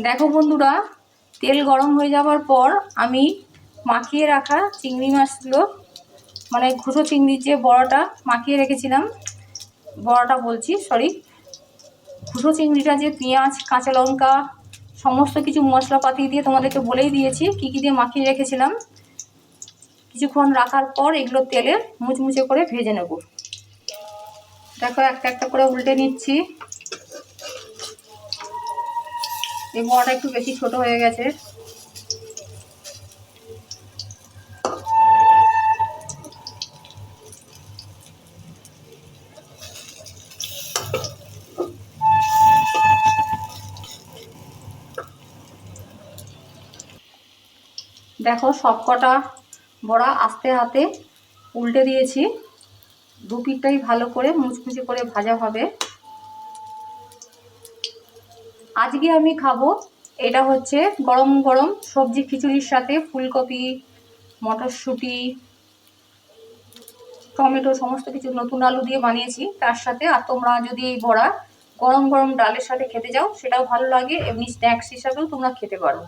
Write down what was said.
দেখো বন্ধুরা, তেল গরম হয়ে যাওয়ার পর আমি মাখিয়ে রাখা চিংড়ি মাছগুলো, মানে ঘুষো চিংড়ির যে বড়াটা মাখিয়ে রেখেছিলাম, বড়াটা বলছি সরি, ঘুষো চিংড়িটা যে পেঁয়াজ কাঁচা লঙ্কা সমস্ত কিছু মশলাপাতি দিয়ে তোমাদেরকে বলেই দিয়েছি কী কী দিয়ে মাখিয়ে রেখেছিলাম। কিছুক্ষণ রাখার পর এগুলো তেলে মুচমুচে করে ভেজে নেব। দেখো একটা একটা করে উল্টে নিচ্ছি। এই বড়াটা একটু বেশি ছোট হয়ে গেছে। দেখো সবকটা বড়া আস্তে হাতে উল্টে দিয়েছি। দু পিঠটাই ভালো করে মুচমুচে করে ভাজা হবে। আজকে আমি খাবো, এটা হচ্ছে গরম গরম সবজি খিচুড়ির সাথে ফুলকপি, মটরশুঁটি, টমেটো সমস্ত কিছু নতুন আলু দিয়ে বানিয়েছি তার সাথে। আর তোমরা যদি এই বড়া গরম গরম ডালের সাথে খেতে যাও সেটাও ভালো লাগে, এমনি স্ন্যাক্স হিসাবেও তোমরা খেতে পারো।